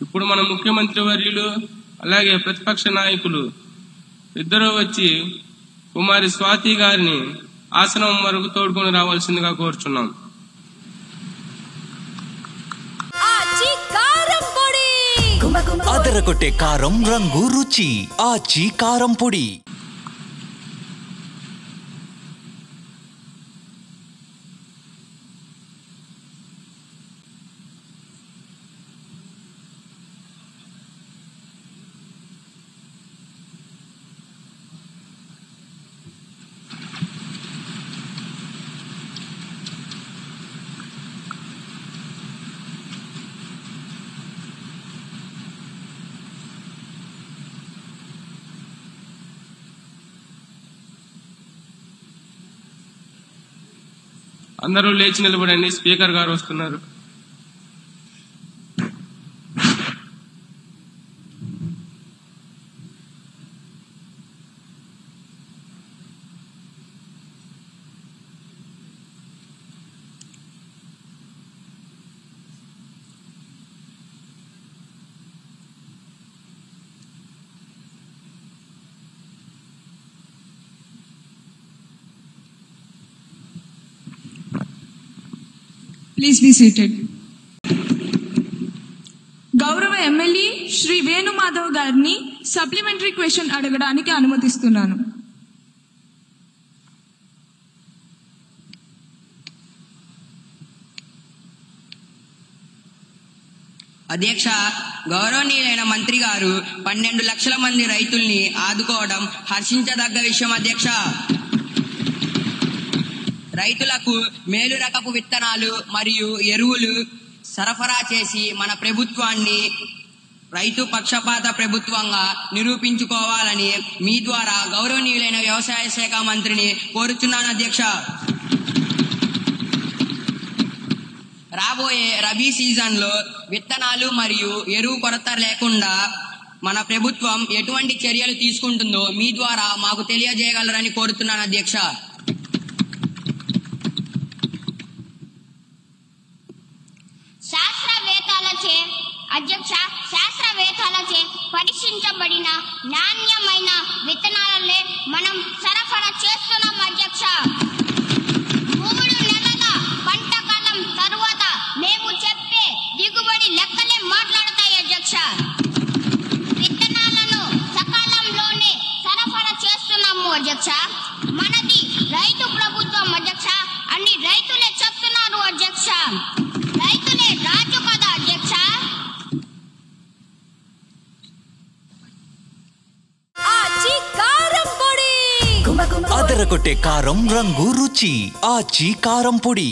ఇప్పుడు మన ముఖ్యమంత్రి వర్యులు అలాగే ప్రతిపక్ష నాయకులు ఇద్దరు వచ్చి కుమారి స్వాతి గారిని ఆసనం వరకు తోడుకొని రావాల్సిందిగా కోరుచున్నాం. అదరగొట్టే కారం రంగు రుచి ఆచి కారం పొడి. అందరూ లేచి నిలబడండి. స్పీకర్ గారు వస్తున్నారు. Please be seated. గౌరవ ఎమ్మెల్యే శ్రీ వేణు మాధవ్ గారిని సప్లిమెంటరీ క్వశ్చన్ అడగడానికి అనుమతిస్తున్నాను. అధ్యక్ష, గౌరవనీయులైన మంత్రి గారు 12 లక్షల మంది రైతుల్ని ఆదుకోవడం హర్షించదగ్గ విషయం. అధ్యక్ష, రైతులకు మేలు రకపు విత్తనాలు మరియు ఎరువులు సరఫరా చేసి మన ప్రభుత్వాన్ని రైతు పక్షపాత ప్రభుత్వంగా నిరూపించుకోవాలని మీ ద్వారా గౌరవనీయులైన వ్యవసాయ శాఖ మంత్రిని కోరుచున్నాను. అధ్యక్ష, రాబోయే రబీ సీజన్లో విత్తనాలు మరియు ఎరువు కొరత లేకుండా మన ప్రభుత్వం ఎటువంటి చర్యలు తీసుకుంటుందో మీ ద్వారా మాకు తెలియజేయగలరని కోరుతున్నాను. అధ్యక్ష, శాస్త్రవేత్తలచే పరీక్షించబడిన నాణ్యమైన విత్తనాలనే మనం సరఫరా చేస్తున్నాం. అధ్యక్ష, 3 నెలల పంట కాలం తరువాత మేము చెప్పే దిగుబడి లెక్కలే మాట్లాడతాయి. అధ్యక్ష, విత్తనాలను సకాలంలోనే సరఫరా చేస్తున్నాము. అధ్యక్ష, మనది రైతు ప్రభుత్వం. అధ్యక్ష, అన్ని రైతులే చెప్తున్నారు. అధ్యక్ష, రైతులే రాజు కదా. అధ్యక్ష, అదరగొట్టే కారం రంగు రుచి ఆచి కారం పొడి.